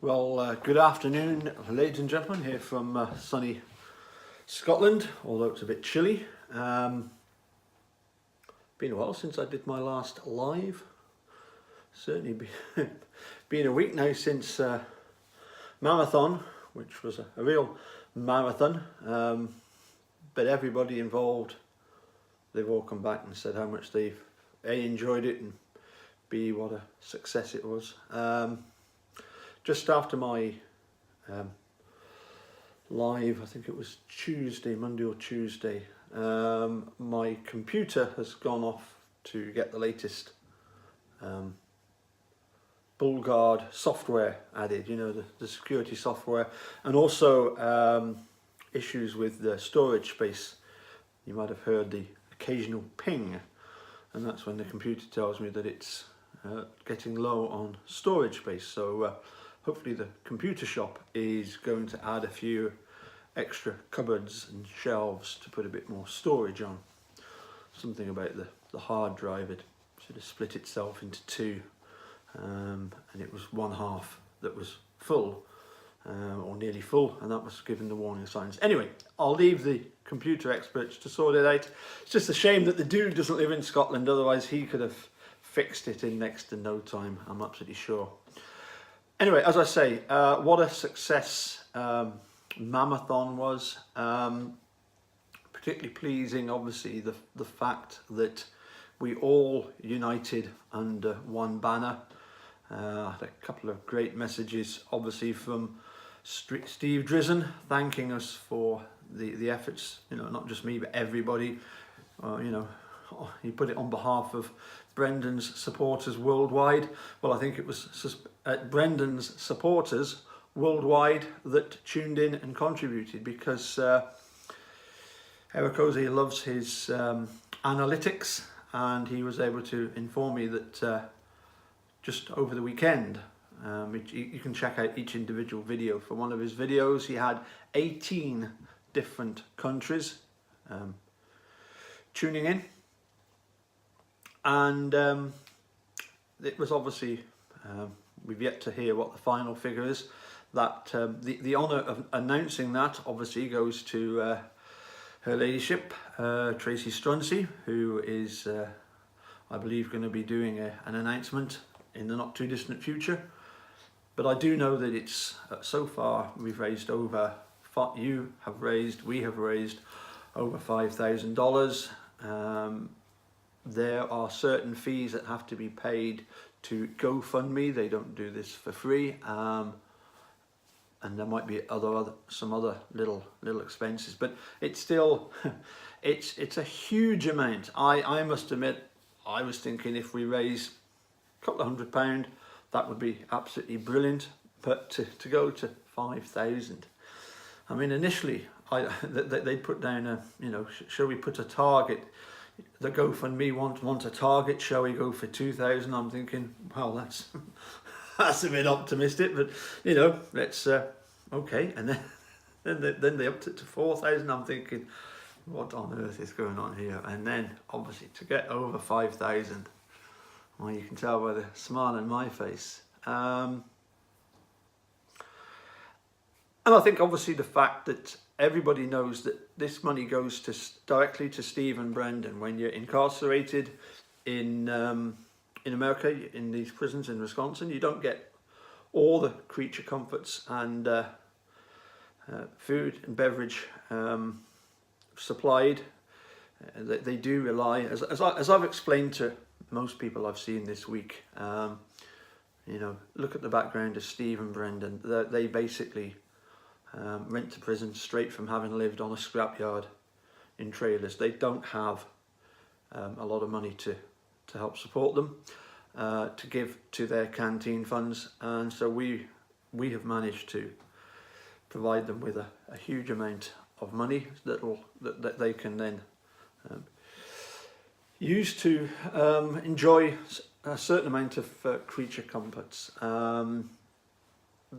Well, good afternoon, ladies and gentlemen, here from sunny Scotland, although it's a bit chilly. Been a while since I did my last live. Certainly been a week now since MaM-a-thon, which was a real marathon. But everybody involved, they've all come back and said how much they've A, enjoyed it, and B, what a success it was. Just after my live, I think it was Tuesday, Monday or Tuesday, my computer has gone off to get the latest BullGuard software added, you know, the security software, and also issues with the storage space. You might have heard the occasional ping, and that's when the computer tells me that it's getting low on storage space. So hopefully the computer shop is going to add a few extra cupboards and shelves to put a bit more storage on. Something about the hard drive, it sort of split itself into two, and it was one half that was full, or nearly full, and that was given the warning signs. Anyway, I'll leave the computer experts to sort it out. It's just a shame that the dude doesn't live in Scotland, otherwise he could have fixed it in next to no time, I'm absolutely sure. Anyway, as I say, what a success MaM-a-thon was. Particularly pleasing, obviously, the fact that we all united under one banner. I had a couple of great messages, obviously, from Steve Drizzen, thanking us for the efforts, you know, not just me, but everybody. You know, he put it on behalf of Brendan's supporters worldwide. Well, I think it was Brendan's supporters worldwide that tuned in and contributed, because Eric Ozee loves his analytics, and he was able to inform me that just over the weekend, you can check out each individual video. For one of his videos, he had 18 different countries tuning in, and it was obviously, we've yet to hear what the final figure is. That the honour of announcing that obviously goes to Her Ladyship, Tracy Strunsey, who is, I believe, going to be doing an announcement in the not too distant future. But I do know that it's, so far, we've raised over, we have raised over $5,000. There are certain fees that have to be paid to GoFundMe. They don't do this for free, and there might be some other little expenses, but it's still it's a huge amount. I must admit, I was thinking if we raise a couple of £100, that would be absolutely brilliant, but to go to 5,000, I mean, initially they put down a, you know, shall we put a target? The GoFundMe want a target, shall we go for 2,000? I'm thinking, well, that's a bit optimistic, but you know, let's okay. And then they upped it to 4,000. I'm thinking, what on earth is going on here? And then obviously to get over 5,000, well, you can tell by the smile on my face. And I think obviously the fact that everybody knows that this money goes directly to Steve and Brendan. When you're incarcerated in America, in these prisons in Wisconsin, you don't get all the creature comforts and food and beverage supplied. They do rely, as I've explained to most people I've seen this week, you know, look at the background of Steve and Brendan. They basically went to prison straight from having lived on a scrapyard in trailers. They don't have a lot of money to help support them, to give to their canteen funds, and so we have managed to provide them with a huge amount of money that they can then use to enjoy a certain amount of creature comforts.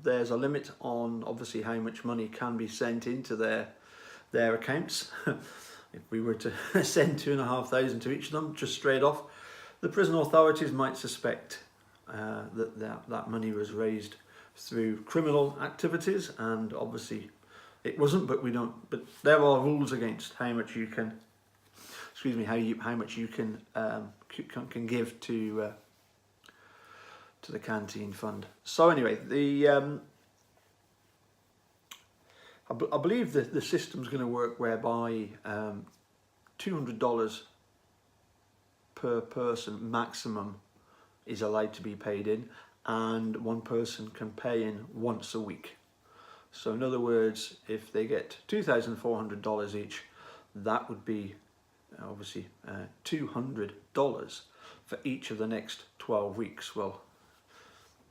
There's a limit on obviously how much money can be sent into their accounts. If we were to send 2,500 to each of them just straight off, the prison authorities might suspect that money was raised through criminal activities, and obviously it wasn't, but we don't. But there are rules against how much you can, excuse me, how much you can give to the canteen fund. So anyway, I believe that the system's going to work whereby $200 per person maximum is allowed to be paid in, and one person can pay in once a week. So in other words, if they get $2,400 each, that would be obviously $200 for each of the next 12 weeks. Well,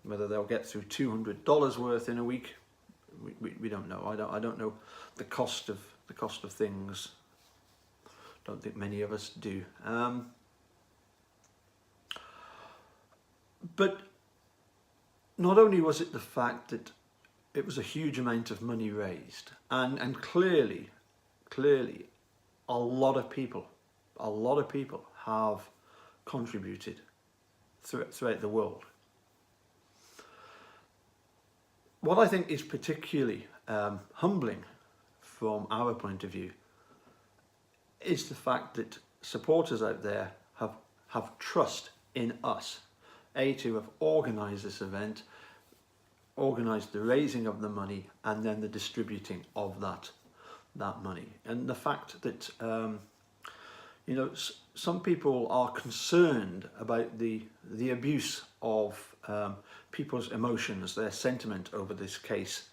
whether they'll get through $200 worth in a week, we don't know. I don't know the cost of things. Don't think many of us do. But not only was it the fact that it was a huge amount of money raised, and clearly a lot of people have contributed throughout the world. What I think is particularly humbling from our point of view is the fact that supporters out there have trust in us, to have organised this event, organised the raising of the money, and then the distributing of that money. And the fact that you know, some people are concerned about the abuse of people's emotions, their sentiment over this case,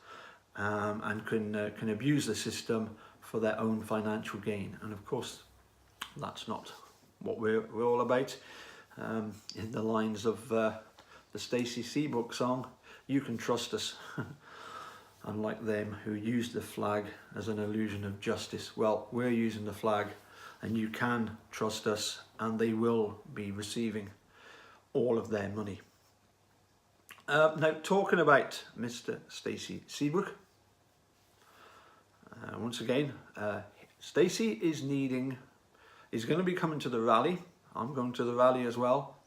and can abuse the system for their own financial gain. And of course, that's not what we're all about. In the lines of the Stacey Seabook song, "You can trust us," unlike them who use the flag as an illusion of justice. Well, we're using the flag, and you can trust us, and they will be receiving all of their money. Now, talking about Mr. Stacey Seabook, once again, Stacey is going to be coming to the rally. I'm going to the rally as well.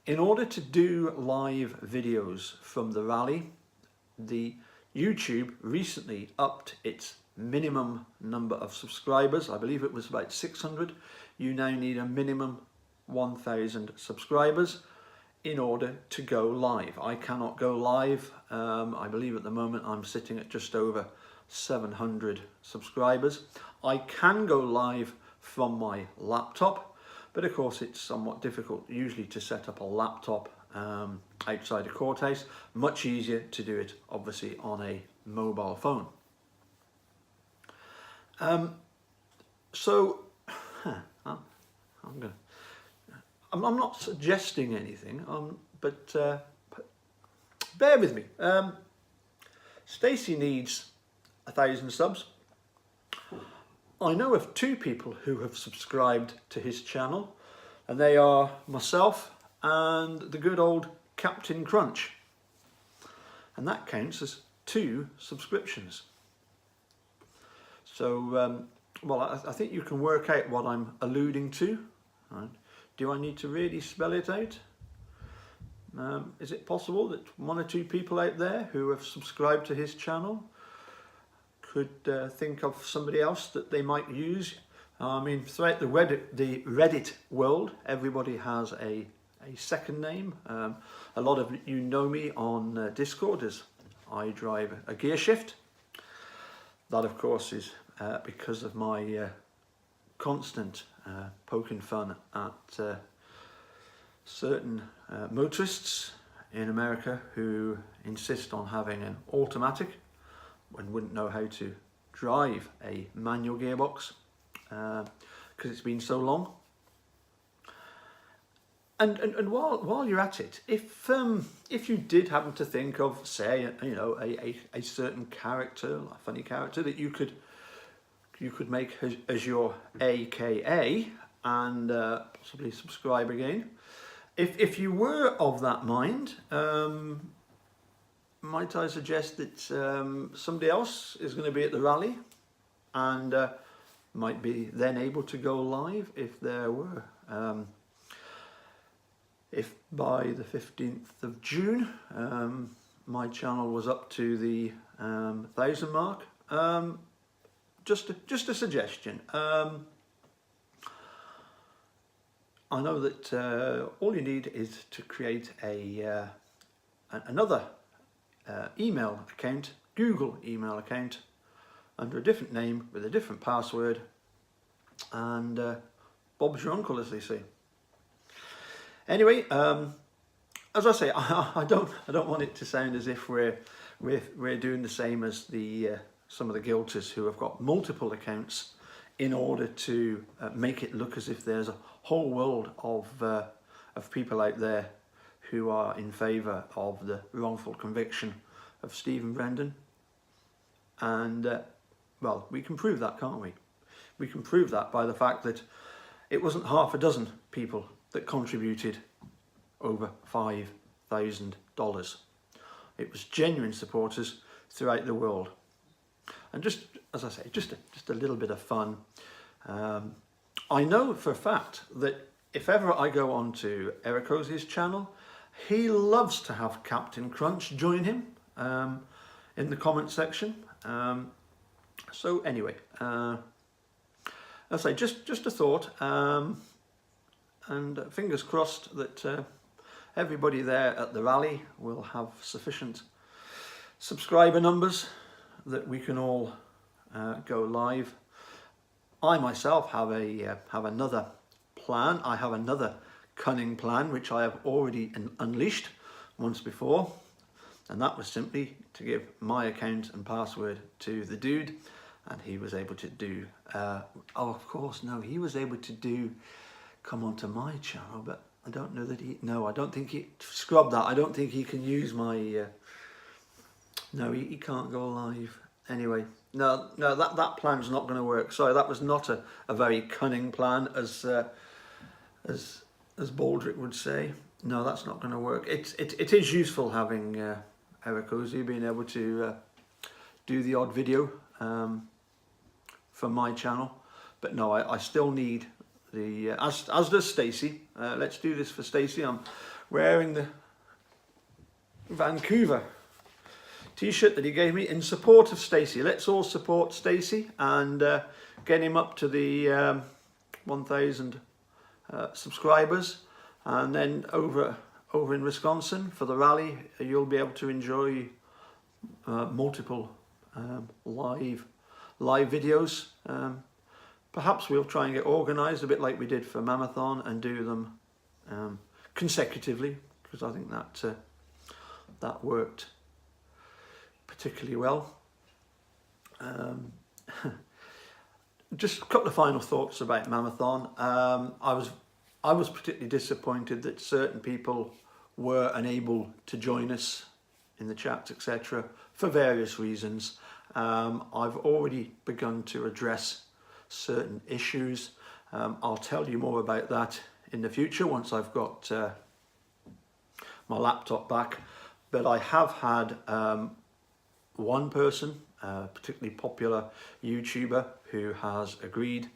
In order to do live videos from the rally, the YouTube recently upped its minimum number of subscribers. I believe it was about 600. You now need a minimum 1,000 subscribers in order to go live. I cannot go live. I believe at the moment I'm sitting at just over 700 subscribers. I can go live from my laptop, but of course it's somewhat difficult usually to set up a laptop outside a courthouse. Much easier to do it obviously on a mobile phone. I'm not suggesting anything, but bear with me. Stacey needs 1,000 subs. I know of 2 people who have subscribed to his channel, and they are myself and the good old Captain Crunch. And that counts as 2 subscriptions. So, well, I think you can work out what I'm alluding to. Right? Do I need to really spell it out? Is it possible that 1 or 2 people out there who have subscribed to his channel could think of somebody else that they might use? I mean, throughout the Reddit world, everybody has a second name. A lot of you know me on Discord as I drive a gear shift. That, of course, is because of my constant poking fun at certain motorists in America who insist on having an automatic and wouldn't know how to drive a manual gearbox because it's been so long. And while you're at it, if you did happen to think of, say, you know, a certain character, a funny character that you could make as your AKA and possibly subscribe again. If you were of that mind, might I suggest that somebody else is going to be at the rally and might be then able to go live if there were. If by the 15th of June my channel was up to the 1,000 mark. Just a suggestion. I know that all you need is to create another email account, Google email account, under a different name with a different password, and Bob's your uncle, as they say. Anyway, as I say, I don't want it to sound as if we're doing the same as the some of the guilters who have got multiple accounts in order to make it look as if there's a whole world of people out there who are in favour of the wrongful conviction of Stephen Brendan. And well, we can prove that, can't we? We can prove that by the fact that it wasn't half a dozen people that contributed over $5,000. It was genuine supporters throughout the world. And just, as I say, just a little bit of fun. I know for a fact that if ever I go on to Eric Hosey's channel, he loves to have Captain Crunch join him in the comment section. So anyway, as I say, just a thought, and fingers crossed that everybody there at the rally will have sufficient subscriber numbers that we can all go live. I myself have another plan. I have another cunning plan which I have already unleashed once before, and that was simply to give my account and password to the dude, and he was able to do oh, of course, no, he was able to come onto my channel, but I don't know that I don't think he scrubbed that. I don't think he can use my no, he can't go live. Anyway, no, that plan's not going to work. Sorry, that was not a very cunning plan, as Baldrick would say. No, that's not going to work. It is useful having Eric Hosey being able to do the odd video for my channel, but no, I still need the as does Stacey. Let's do this for Stacey. I'm wearing the Vancouver t-shirt that he gave me in support of Stacey. Let's all support Stacey and get him up to the 1,000 subscribers, and then over in Wisconsin for the rally, you'll be able to enjoy multiple live videos. Perhaps we'll try and get organised a bit like we did for MaM-a-thon and do them consecutively, because I think that worked particularly well. Just a couple of final thoughts about MaM-a-thon. I was particularly disappointed that certain people were unable to join us in the chats, etc., for various reasons. I've already begun to address certain issues. I'll tell you more about that in the future once I've got my laptop back. But I have had one person, a particularly popular YouTuber, who has agreed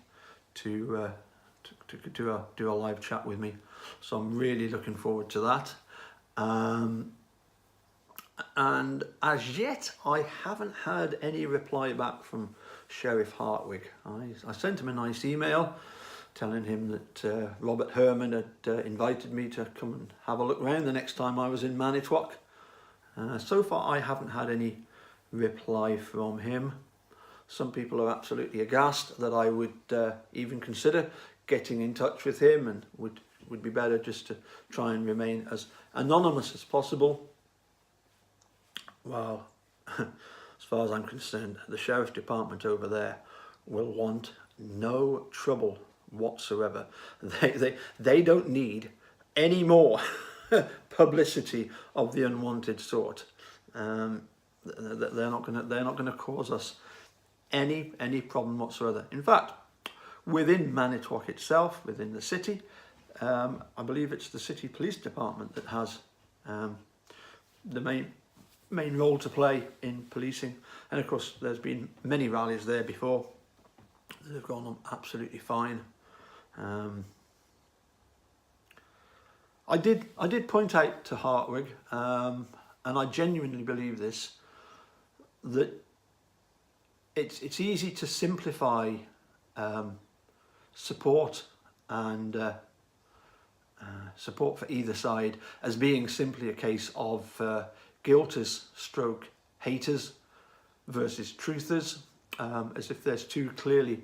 to do a live chat with me. So I'm really looking forward to that. And as yet, I haven't had any reply back from Sheriff Hartwig. I sent him a nice email telling him that Robert Herman had invited me to come and have a look around the next time I was in Manitowoc. So far, I haven't had any reply from him. Some people are absolutely aghast that I would even consider getting in touch with him, and would be better just to try and remain as anonymous as possible. Well, as far as I'm concerned, the Sheriff's Department over there will want no trouble whatsoever. They don't need any more publicity of the unwanted sort. They're not going to cause us any problem whatsoever. In fact, within Manitowoc itself, within the city, I believe it's the city police department that has the main role to play in policing. And of course, there's been many rallies there before that have gone on absolutely fine. I did point out to Hartwig, and and I genuinely believe this, that it's easy to simplify support and support for either side as being simply a case of guilters stroke haters versus truthers, as if there's two clearly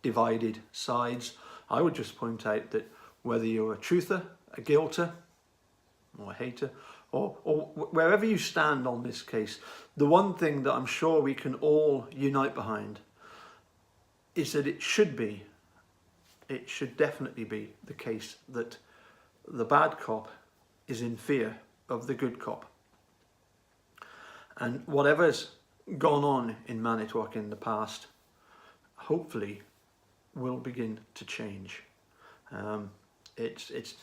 divided sides. I would just point out that whether you're a truther, a guilter, or a hater, or wherever you stand on this case, the one thing that I'm sure we can all unite behind is that it should definitely be the case that the bad cop is in fear of the good cop. And whatever's gone on in Manitowoc in the past, hopefully will begin to change. It's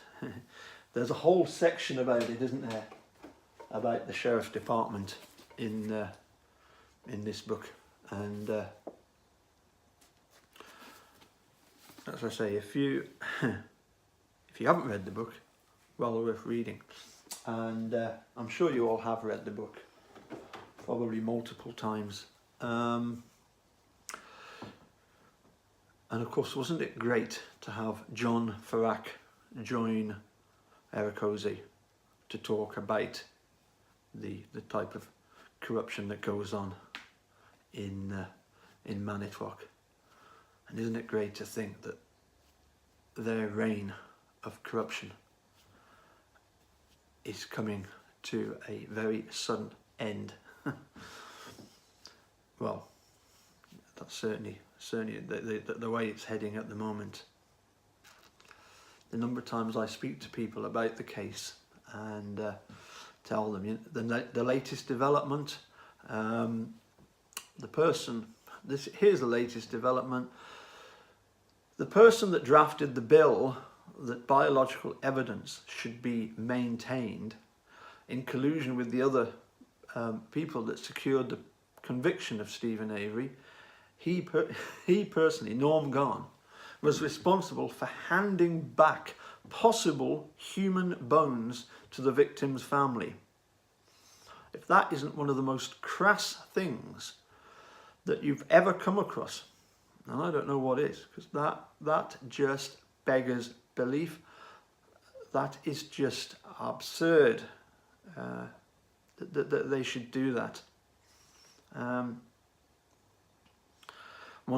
there's a whole section about it, isn't there, about the sheriff department in this book, and as I say, if you haven't read the book, well worth reading, and I'm sure you all have read the book, probably multiple times. And of course, wasn't it great to have John Farrak join Eric Hosey to talk about the type of corruption that goes on in Manitowoc? And isn't it great to think that their reign of corruption is coming to a very sudden end? Well, that's certainly the way it's heading at the moment. The number of times I speak to people about the case and tell them the latest development, here's the latest development. The person that drafted the bill that biological evidence should be maintained in collusion with the other people that secured the conviction of Stephen Avery, he personally, Norm Garn, was responsible for handing back possible human bones to the victim's family. If that isn't one of the most crass things that you've ever come across, and I don't know what is, because that just beggars belief. That is just absurd that they should do that. One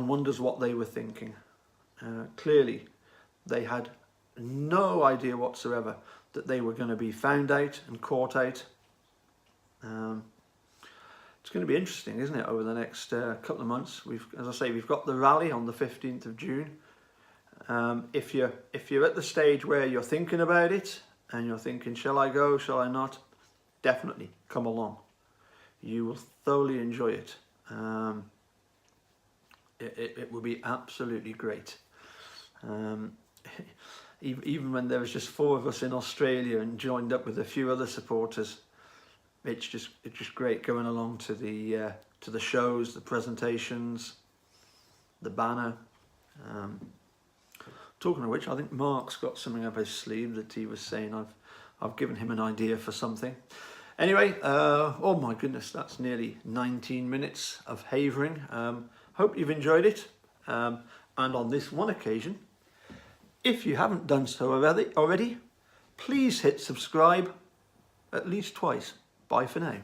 wonders what they were thinking. Clearly, they had no idea whatsoever that they were going to be found out and caught out. It's going to be interesting, isn't it, over the next couple of months. As I say, we've got the rally on the 15th of June. If you're at the stage where you're thinking about it and you're thinking, shall I go, shall I not? Definitely come along. You will thoroughly enjoy it. It will be absolutely great. Even when there was just 4 of us in Australia and joined up with a few other supporters, it's just great going along to the shows, the presentations, the banner. Talking of which, I think Mark's got something up his sleeve that he was saying. I've given him an idea for something. Anyway, oh my goodness, that's nearly 19 minutes of havering. Hope you've enjoyed it. And on this one occasion, if you haven't done so already, please hit subscribe at least twice. Bye for now.